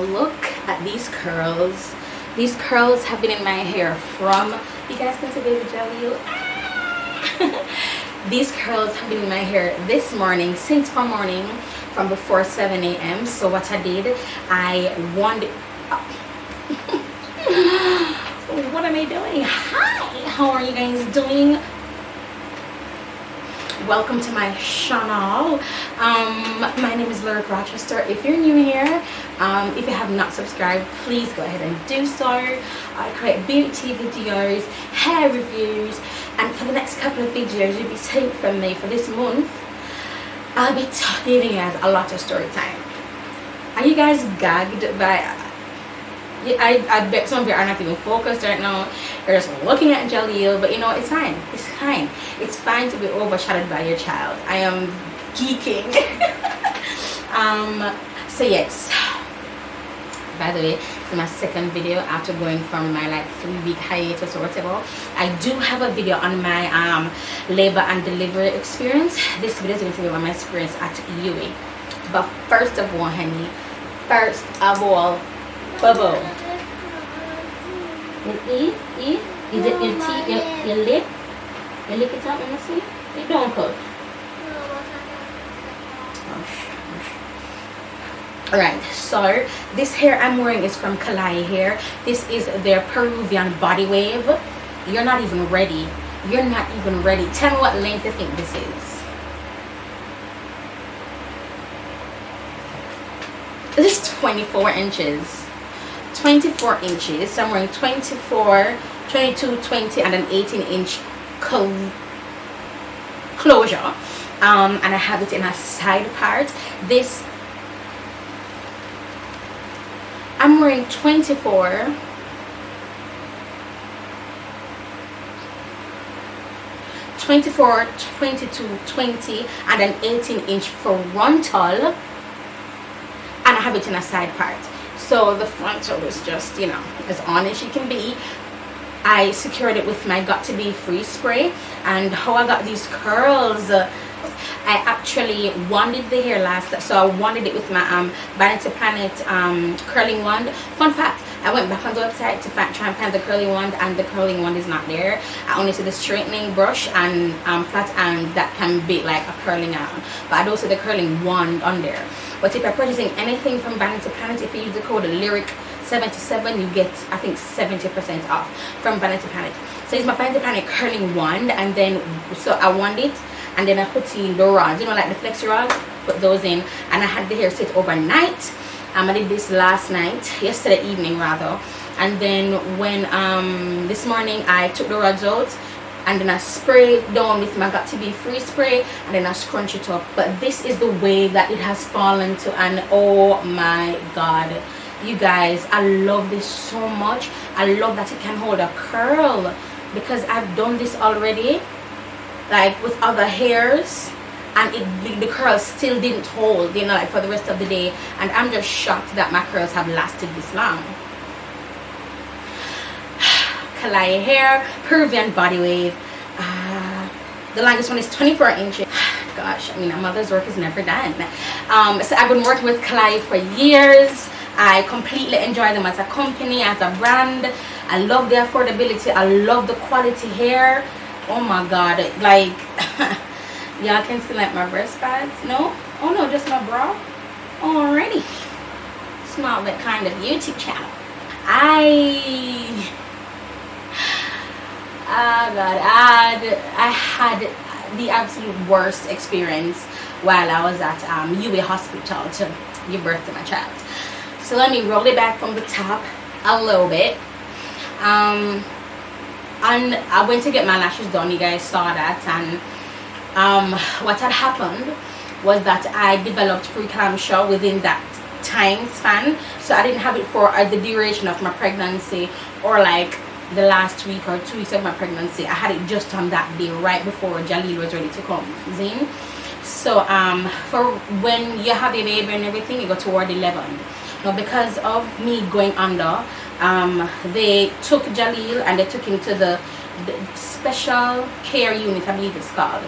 Look at these curls. These curls have been in my hair from, you guys can see baby Jahliel. These curls have been in my hair this morning, since from morning, from before 7 a.m. So what I did, I wanted what am I doing? Hi, how are you guys doing? Welcome to my channel. My name is Rochester. If you're new here, if you have not subscribed, please go ahead and do so. I create beauty videos, hair reviews, and for the next couple of videos you'll be seeing from me for this month, I'll be giving you guys a lot of story time. Are you guys gagged by I bet some of you are not even focused right now. You're just looking at Jahliel, but you know, it's fine. It's fine. It's fine to be overshadowed by your child. I am geeking. So yes. By the way, this is my second video after going from my like 3-week hiatus or whatever. I do have a video on my labor and delivery experience. This video is going to be on my experience at UA. But first of all, honey, Bubble. Is it your teeth, your lip? You lick it up, let me see. You don't cut. Alright, so this hair I'm wearing is from Klaiyi Hair. This is their Peruvian body wave. You're not even ready. You're not even ready. Tell me what length you think this is. This is 24 inches. 24 inches. So I'm wearing 24, 22, 20, and an 18-inch closure. And I have it in a side part. This I'm wearing 24, 22, 20, and an 18-inch frontal, and I have it in a side part. So the frontal is just, you know, as on as you can be. I secured it with my Got To Be Free spray. And how I got these curls, I actually wanded the hair last, so I wanded it with my Vanity Planet curling wand. Fun fact, I went back on the website to try and find the curling wand, and the curling wand is not there. I only see the straightening brush and flat iron that can be like a curling iron, but I don't see the curling wand on there. But if you're purchasing anything from Vanity Planet, if you use the code LYRIC77, you get, I think, 70% off from Vanity Planet. So it's my Vanity Planet curling wand, and then so I wand it, and then I put in the rods, you know, like the flexi rods, put those in, and I had the hair sit overnight. I did this last night, yesterday evening rather, and then when this morning I took the rods out, and then I spray it down with my Got To Be Free spray, and then I scrunch it up. But this is the way that it has fallen to, and oh my god, you guys, I love this so much. I love that it can hold a curl, because I've done this already, like with other hairs, and the curls still didn't hold, you know, like for the rest of the day. And I'm just shocked that my curls have lasted this long. Klaiyi Hair Peruvian body wave. The longest one is 24 inches. Gosh, I mean, a mother's work is never done. So I've been working with Klaiyi for years. I completely enjoy them as a company, as a brand. I love the affordability. I love the quality hair. Oh my god, like y'all can see like my breast pads. No, oh no, just my bra. Alrighty, small but kind of YouTube channel. I had the absolute worst experience while I was at UA hospital to give birth to my child. So let me roll it back from the top a little bit. And I went to get my lashes done. You guys saw that. And what had happened was that I developed preeclampsia within that time span. So I didn't have it for the duration of my pregnancy, or like the last week or 2 weeks of my pregnancy. I had it just on that day, right before Jahliel was ready to come in. So for when you have your baby and everything, you go toward 11. Now because of me going under, they took Jahliel and they took him to the special care unit, I believe it's called.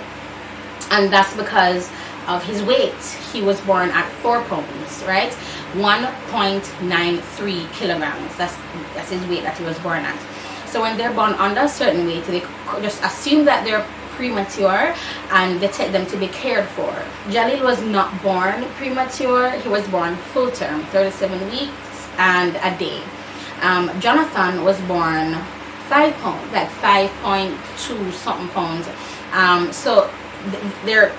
And that's because of his weight. He was born at 4 pounds, right? 1.93 kilograms. That's his weight that he was born at. So when they're born under a certain weight, they just assume that they're premature and they take them to be cared for. Jahliel was not born premature. He was born full term, 37 weeks and a day. Jonathan was born 5 pounds, like 5.2 something pounds. So they're,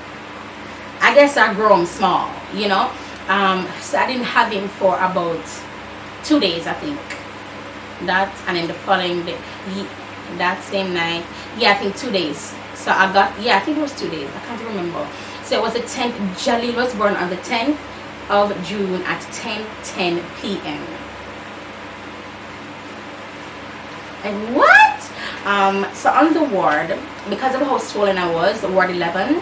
I guess, are grown small, you know. So I didn't have him for about 2 days, I think. That, and then the following day, that same night, yeah, I think 2 days. So I got, yeah, I think it was 2 days, I can't remember. So it was the 10th. Jahliel was born on the 10th of June at 10:10 p.m. Like, what? So on the ward, because of how swollen I was, ward 11,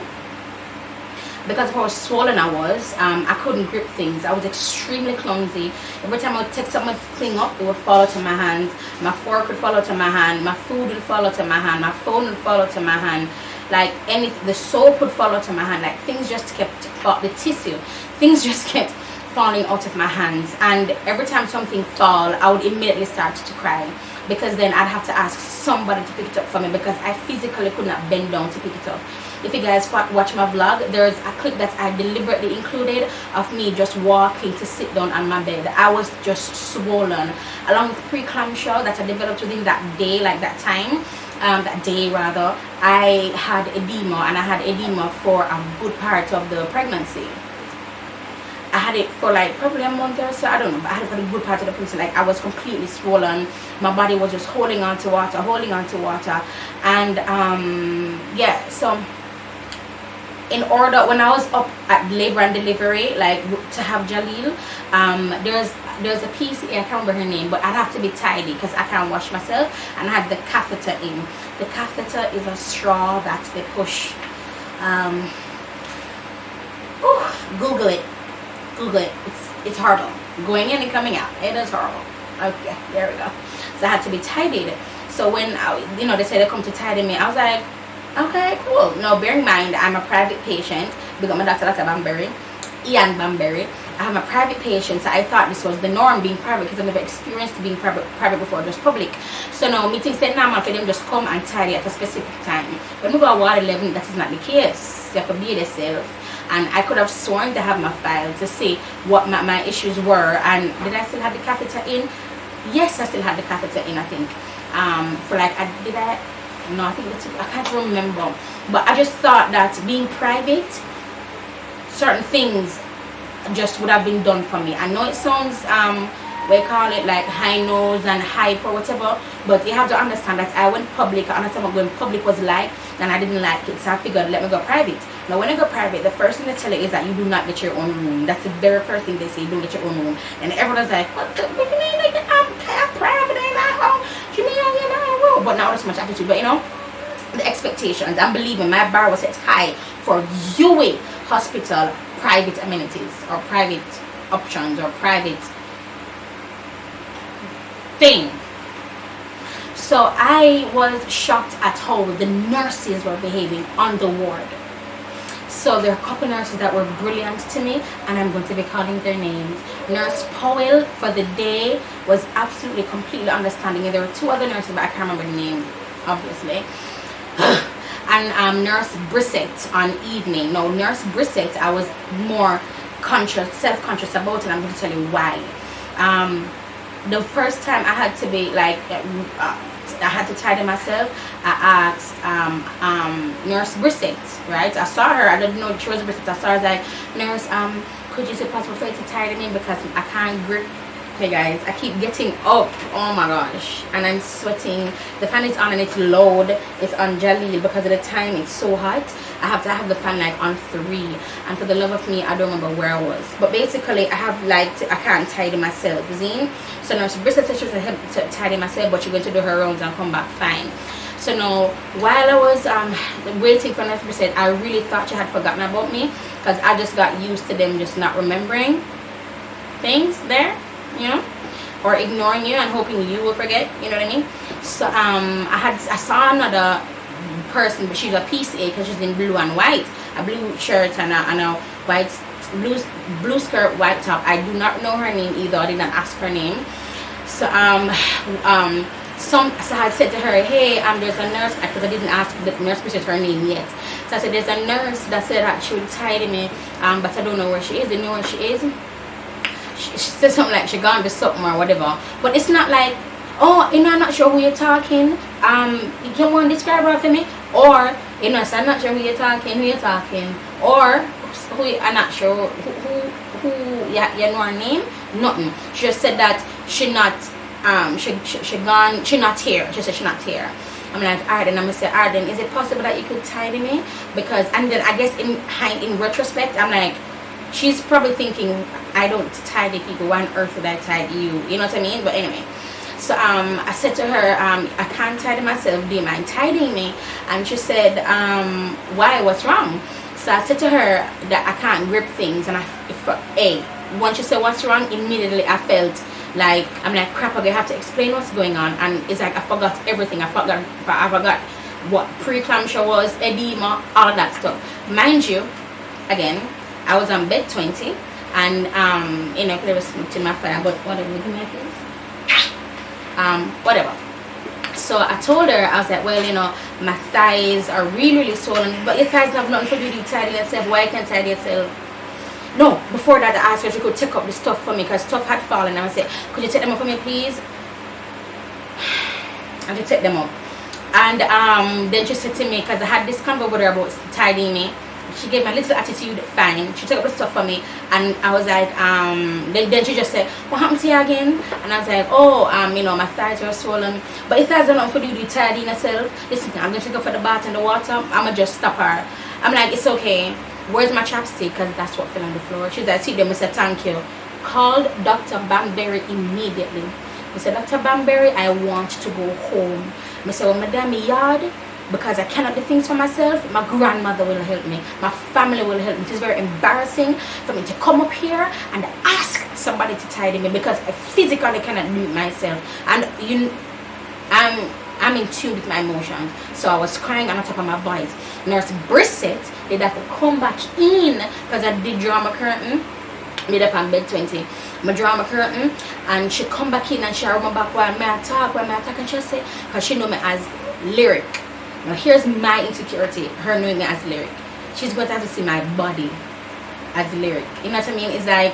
because of how swollen I was, I couldn't grip things. I was extremely clumsy. Every time I would take something to clean up, it would fall out of my hands. My fork would fall out of my hand. My food would fall out of my hand. My phone would fall out of my hand. Like the soap would fall out of my hand. Like things just kept, the tissue, things just kept falling out of my hands. And every time something fall, I would immediately start to cry, because then I'd have to ask somebody to pick it up for me, because I physically could not bend down to pick it up. If you guys watch my vlog, there's a clip that I deliberately included of me just walking to sit down on my bed. I was just swollen, along with preeclampsia that I developed within that day, like that time, that day rather. I had edema, and I had edema for a good part of the pregnancy. I had it for like probably a month or so, I don't know, but I had it for the good part of the pregnancy. Like I was completely swollen. My body was just holding on to water, and yeah. So in order, when I was up at labor and delivery, like to have Jahliel, there's a piece, I can't remember her name, but I'd have to be tidy because I can't wash myself, and I had the catheter in. The catheter is a straw that they push. Google it. It's horrible. Going in and coming out, it is horrible. Okay, there we go. So I had to be tidied. So when they say they come to tidy me, I was like, okay, cool. Now bear in mind, I'm a private patient because my doctor, Dr. Bamberry, Ian Bamberry. I'm a private patient, so I thought this was the norm, being private, because I've never experienced being private before, just public. So now meetings said normal for them just come and tidy at a specific time. When we go to ward 11, that is not the case. You have to be yourself. And I could have sworn to have my file to see what my issues were. And did I still have the catheter in? Yes, I still had the catheter in, I think. For like, I can't remember. But I just thought that being private, certain things just would have been done for me. I know it sounds, we call it like high nose and hype or whatever, but you have to understand that I went public. I understand what going public was like, and I didn't like it, so I figured, let me go private. Now when I go private, the first thing they tell you is that you do not get your own room. That's the very first thing they say, you don't get your own room. And everyone's like, what do you mean? Like, I'm private, ain't my home. You mean I'm in my own room? But not as much attitude, but you know, the expectations. I'm believing my bar was set high for UA hospital private amenities or private options or private thing. So I was shocked at how the nurses were behaving on the ward. So there are a couple nurses that were brilliant to me, and I'm going to be calling their names. Nurse Powell for the day was absolutely completely understanding. And there were 2 other nurses, but I can't remember the name, obviously. And Nurse Brissett on evening. No, Nurse Brissett, I was more self-conscious about it, and I'm going to tell you why. The first time I had to be like, I had to tidy myself, I asked Nurse Brissett, right? I saw her, I didn't know she was Brissett. I saw her, I was like, Nurse, could you say possible for you to tidy me because I can't grip. Hey guys, I keep getting up, oh my gosh, and I'm sweating. The fan is on and it's loud. It's on Jahliel because at the time it's so hot. I have to have the fan like on 3, and for the love of me, I don't remember where I was. But basically, I have like I can't tidy myself, Zine. So Nurse Bristol said she was going to tidy myself, but she's going to do her rounds and come back fine. So now, while I was waiting for Nurse Bristol, I really thought she had forgotten about me, because I just got used to them just not remembering things there, you know, or ignoring you and hoping you will forget, you know what I mean? So I saw another person, but she's a PCA because she's in blue and white. a blue shirt and a white blue skirt, white top. I do not know her name either. I did not ask her name. So so I had said to her, hey, there's a nurse, because I didn't ask the nurse which is her name yet. So I said, there's a nurse that said that she would tidy me, but I don't know where she is. Do you know where she is? She said something like she gone to something or whatever. But it's not like, oh, you know, I'm not sure who you're talking. You don't want to describe her for me? Or, you know, so I'm not sure who you're talking, or who I'm not sure who you know her name. Nothing. She just said that she not she not here. She said she not here. I'm like, alright, and I'm gonna say, alright, then is it possible that you could tidy me? Because, and then I guess in retrospect, I'm like, she's probably thinking, I don't tidy people, why on earth would I tidy you? You know what I mean? But anyway, so I said to her, I can't tidy myself, do you mind tidying me? And she said, why, what's wrong? So I said to her that I can't grip things, and once she said what's wrong, immediately I felt like, I'm like, crap, I have to explain what's going on. And it's like I forgot everything. I forgot what pre-eclampsia was, edema, all of that stuff. Mind you, again, I was on bed 20, and you know, there was to my fire, but whatever, whatever. So I told her, I was like, well, you know, my thighs are really swollen, but your thighs have nothing to do with tidy yourself. Why can't you tidy yourself? No, before that I asked her if she could take up the stuff for me, because stuff had fallen. I said, could you take them up for me, please? And she took them up. And then she said to me, because I had this convo with her about tidying me, she gave me a little attitude, fine. She took up the stuff for me, and I was like, then she just said, what happened to you again? And I was like, oh, you know, my thighs were swollen. But if thighs are not for you to tidy yourself, listen, I'm going to go for the bath and the water. I'm going to just stop her. I'm like, it's okay. Where's my chapstick? Because that's what fell on the floor. She's like, see them, I said, thank you. Called Dr. Bamberry immediately. I said, Dr. Bamberry, I want to go home. I said, well, madam, yard, because I cannot do things for myself. My grandmother will help me. My family will help me. It is very embarrassing for me to come up here and ask somebody to tidy me, because I physically cannot do it myself. And I'm in tune with my emotions. So I was crying on the top of my voice. Nurse Brissett did have to come back in, because I did draw my curtain. Made up on bed 20. I draw my curtain, and she come back in and she rub my back while I talk, and she say, because she know me as Lyric. Now here's my insecurity, her knowing me as Lyric. She's going to have to see my body as Lyric. You know what I mean? It's like,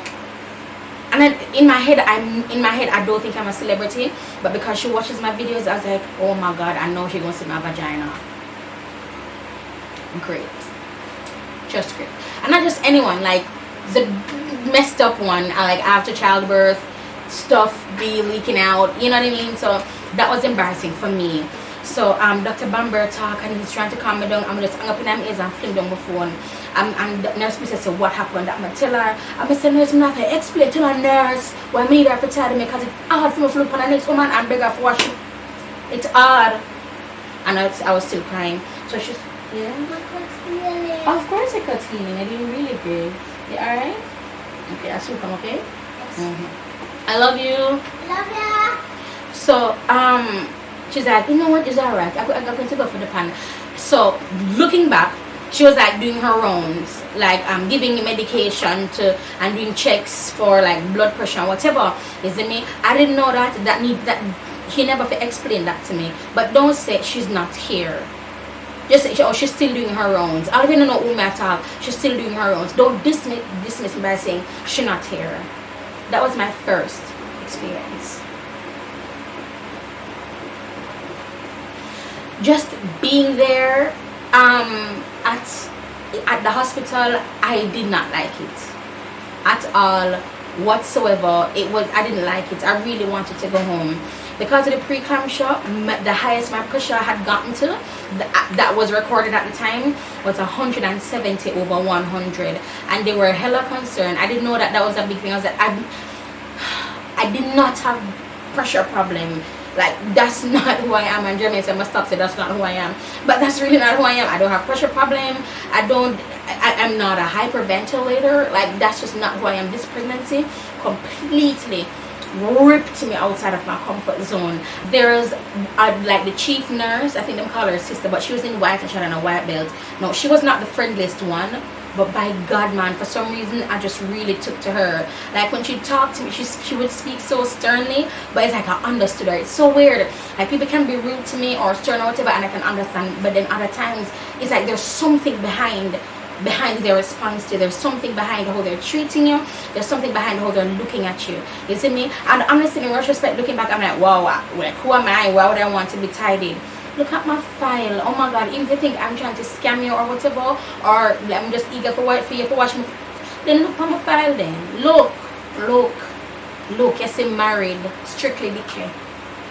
and in my head I don't think I'm a celebrity, but because she watches my videos, I was like, oh my god, I know she's gonna see my vagina. Great, just great. And not just anyone, like the messed up one, like after childbirth stuff be leaking out, you know what I mean? So that was embarrassing for me. So Dr. Bamber talk, and he's trying to calm me down. I'm just hang up in my ears and fling down my phone. And the nurse said, what happened? I'm going to tell her. I'm going to say, nurse, I'm going to explain to her nurse why I need her to tell me, because it's hard for me to look on the next woman and beg her for wash. It's hard. And I was still crying. So she's, yeah? Of course I cut healing. I did really good. You alright? Okay, I'll still come, okay? Yes. I love you. Love ya. So, she's like, you know what, it's alright. I'm going to go for the pan. So, looking back, she was like doing her rounds, like giving me medication to and doing checks for like blood pressure and whatever. Isn't me? I didn't know that he never explained that to me. But don't say she's not here. Just say, oh, she's still doing her rounds. I don't even know who may talk. She's still doing her rounds. Don't dismiss me by saying she's not here. That was my first experience. Just being there at the hospital, I did not like it at all whatsoever. I didn't like it. I really wanted to go home because of the preeclampsia. The highest my pressure had gotten to, that was recorded at the time, was 170 over 100, and they were hella concerned. I didn't know that was a big thing. I was like, I did not have pressure problem. Like, that's not who I am. And Jeremy said, I must stop saying that's not who I am. But that's really not who I am. I don't have pressure problem. I'm not a hyperventilator. Like, that's just not who I am. This pregnancy completely ripped me outside of my comfort zone. There's like the chief nurse, I think them call her sister, but she was in white and she had on a white belt. No, she was not the friendliest one, but by God, man, for some reason I just really took to her. Like when she talked to me, she would speak so sternly, but it's like I understood her. It's so weird. Like people can be rude to me or stern or whatever and I can understand, but then other times it's like there's something behind their response to you. There's something behind how they're treating you. There's something behind how they're looking at you. You see me? And honestly, in retrospect, looking back, I'm like, wow, like who am I? Why would I want to be tidied? Look at my file. Oh my God, even if you think I'm trying to scam you or whatever, or I'm just eager for you to watch me, then look at my file then. Look. You see married, strictly declare.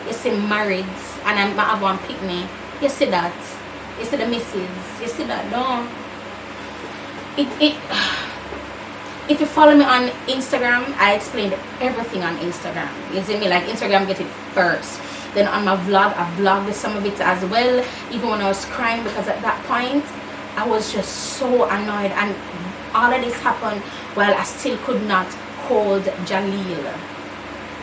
You see married, and I have one picnic. You see that? You see the missus. You see that? No. If you follow me on Instagram, I explained everything on Instagram. You see me? Like Instagram get it first. Then on my vlog, I vlogged some of it as well. Even when I was crying, because at that point I was just so annoyed, and all of this happened while I still could not hold Jahliel.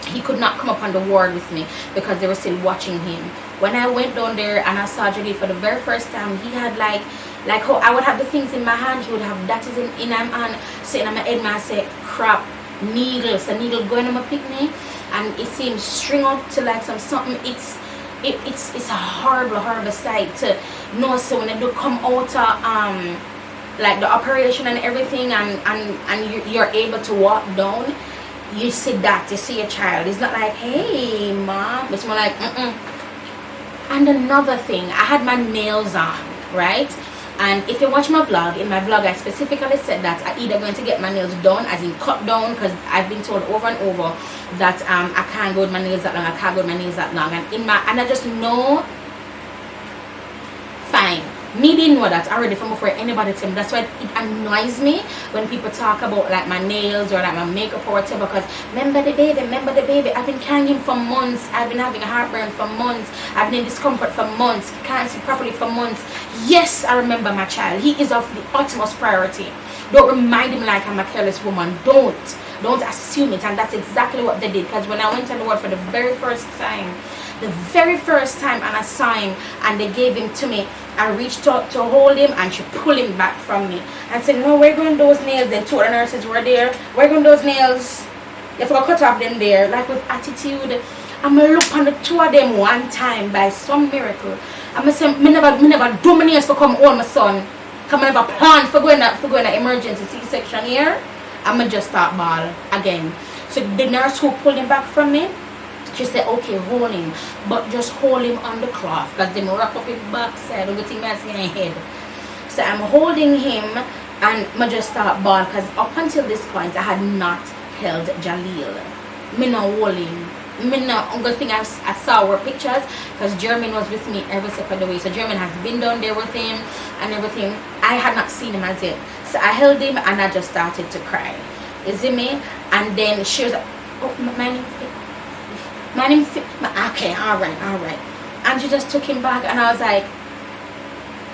He could not come up on the ward with me because they were still watching him. When I went down there and I saw Jahliel for the very first time, he had like how I would have the things in my hand, he would have that is in his hand, sitting on my head, and I say, crap, needles, a needle going on my picnic, and it seems string up to like something. It's a horrible sight to know. So when they do come out of like the operation and everything, and you're able to walk down, you see that, you see a child. It's not like, hey mom, it's more like And another thing, I had my nails on, right? And if you watch my vlog, in my vlog I specifically said that I either going to get my nails done, as in cut down, because I've been told over and over that I can't go with my nails that long, I can't go with my nails that long, and I just know, fine. Me didn't know that already from before anybody told me. That's why it annoys me when people talk about like my nails or like my makeup or whatever, because remember the baby, I've been carrying him for months, I've been having a heartburn for months, I've been in discomfort for months, can't see properly for months. Yes, I remember my child. He is of the utmost priority. Don't remind him like I'm a careless woman. Don't assume it. And that's exactly what they did, because when I went on the ward for the very first time and I saw him and they gave him to me, I reached out to hold him and she pulled him back from me and said, no, where going those nails? Then two other nurses were there. Where going those nails? You have to cut off them there, like with attitude. I'm going to look on the two of them one time by some miracle. I'm going to say, me never do my nails to come hold my son. Come I never plan for going to emergency C-section here. I'm going to just start ball again. So the nurse who pulled him back from me, she said, okay, hold him, but just hold him on the cloth, because they wrap up his backside, everything that's in his head. So I'm holding him, and I just start ball, because up until this point, I had not held Jahliel. Me not hold him. Me not, only thing I saw were pictures, because Jermaine was with me every step of the way. So Jermaine has been down there with him, and everything. I had not seen him as yet. So I held him, and I just started to cry. You see me? And then she was like, oh, my name, okay, all right. And she just took him back, and I was like,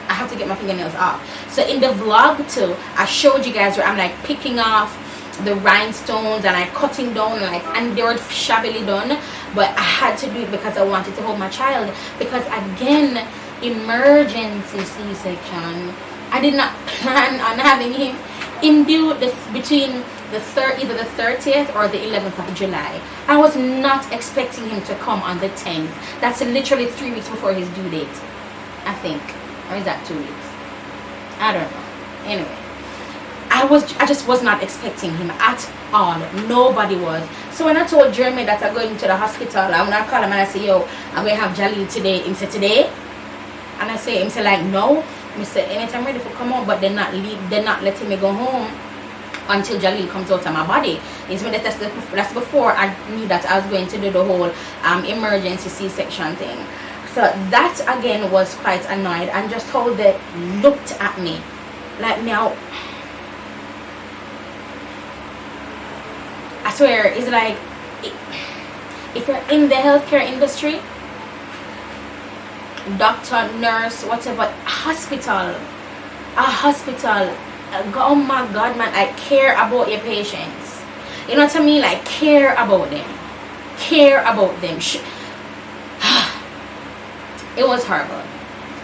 I have to get my fingernails off. So in the vlog too, I showed you guys where I'm like picking off the rhinestones and I cutting down, like, and they were shabbily done, but I had to do it because I wanted to hold my child, because again, emergency C-section. I did not plan on having him do this between either the 30th or the 11th of July. I was not expecting him to come on the 10th. That's literally 3 weeks before his due date, I think. Or is that 2 weeks? I don't know. Anyway, I just was not expecting him at all. Nobody was. So when I told Jeremy that I'm going to the hospital, and when I call him and I say, yo, I'm going to have Jahliel today, he said, today? And I say, him say like, no. I said, anytime ready for come home, but they're not letting me go home until Jahliel comes out of my body. That's before I knew that I was going to do the whole emergency C-section thing. So that again was quite annoyed, and just how they looked at me. Like now, I swear, it's like, if you're in the healthcare industry, doctor, nurse, whatever, a hospital, oh my God, man, I care about your patients. You know what I mean? Like, care about them. care about them. It was horrible.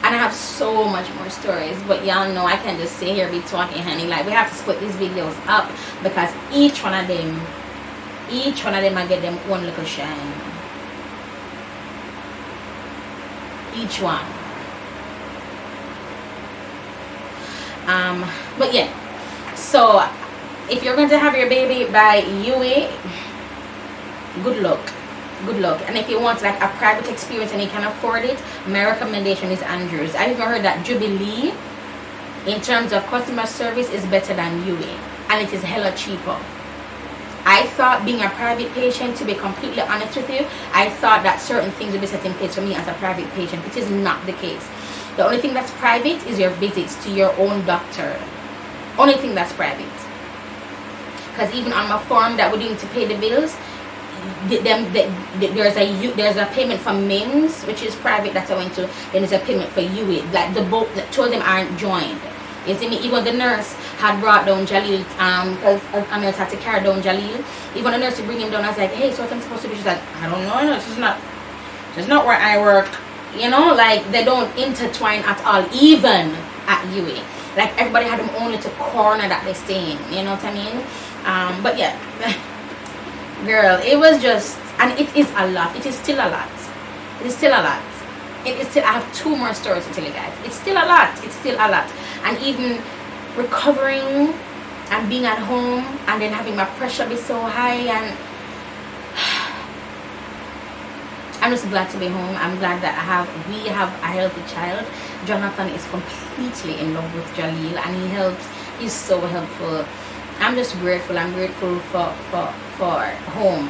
And I have so much more stories, but y'all know I can't just sit here be talking, honey. Like, we have to split these videos up because each one of them I get them one little shine. Each one. But yeah, so if you're going to have your baby by UA, good luck. And if you want like a private experience and you can afford it, my recommendation is Andrews. I've even heard that Jubilee in terms of customer service is better than UA, and it is hella cheaper. I thought, being a private patient, to be completely honest with you, I thought that certain things would be set in place for me as a private patient. It is not the case. The only thing that's private is your visits to your own doctor. Only thing that's private. Because even on my form that we need to pay the bills, there's a payment for MIMS, which is private, that I went to. Then there's a payment for UA. Like the two of them aren't joined. You see me? Even the nurse had brought down Jahliel, because a nurse had to carry down Jahliel. Even the nurse to bring him down, I was like, hey, so what I'm supposed to do? She's like, I don't know, this is not where I work. You know, like, they don't intertwine at all, even at UA. Like, everybody had them only to corner that they're staying. You know what I mean? But yeah, girl, it was just, and it is a lot. It is still a lot. It is still a lot. It is still, I have 2 more stories to tell you guys. It's still a lot. It's still a lot. And even recovering and being at home and then having my pressure be so high, and I'm just glad to be home. I'm glad that we have a healthy child. Jonathan is completely in love with Jahliel, and he's so helpful. I'm just grateful. I'm grateful for home.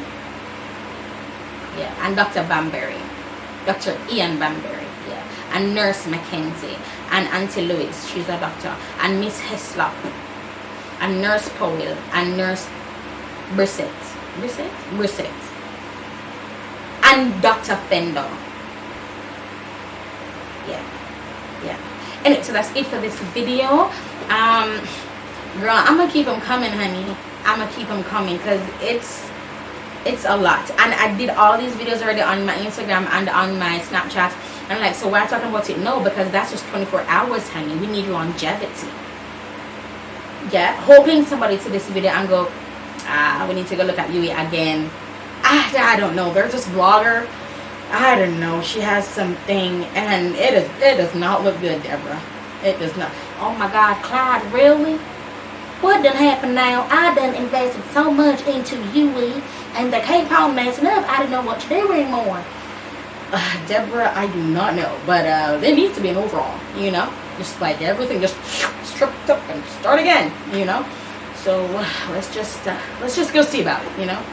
Yeah, and Dr. Bamberry, Dr. Ian Bamberry, yeah, and Nurse Mackenzie, and Auntie Louise, she's a doctor, and Miss Heslop, and Nurse Powell, and Nurse Brissett, and Dr. Fender. Yeah. Anyway, so that's it for this video. Girl, I'm gonna keep them coming, honey. I'm gonna keep them coming, because it's a lot. And I did all these videos already on my Instagram and on my Snapchat. I'm like, so why are you talking about it? No, because that's just 24 hours, honey. We need longevity. Yeah, hoping somebody see this video and go, we need to go look at Yui again. I don't know. There's this vlogger. I don't know. She has something, and it does not look good, Deborah. It does not. Oh my God, Clyde, really? What done happened now? I done invested so much into Yui, and they keep on messing up. I don't know what to do anymore. Deborah, I do not know, but there needs to be an overall, you know, just like everything just stripped up and start again, you know. So let's just go see about it, you know.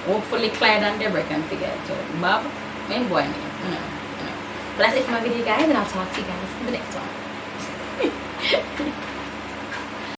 Hopefully Clyde and Deborah can figure it out. Bob, main boy, you know. But that's it for my video, guys, and I'll talk to you guys in the next one.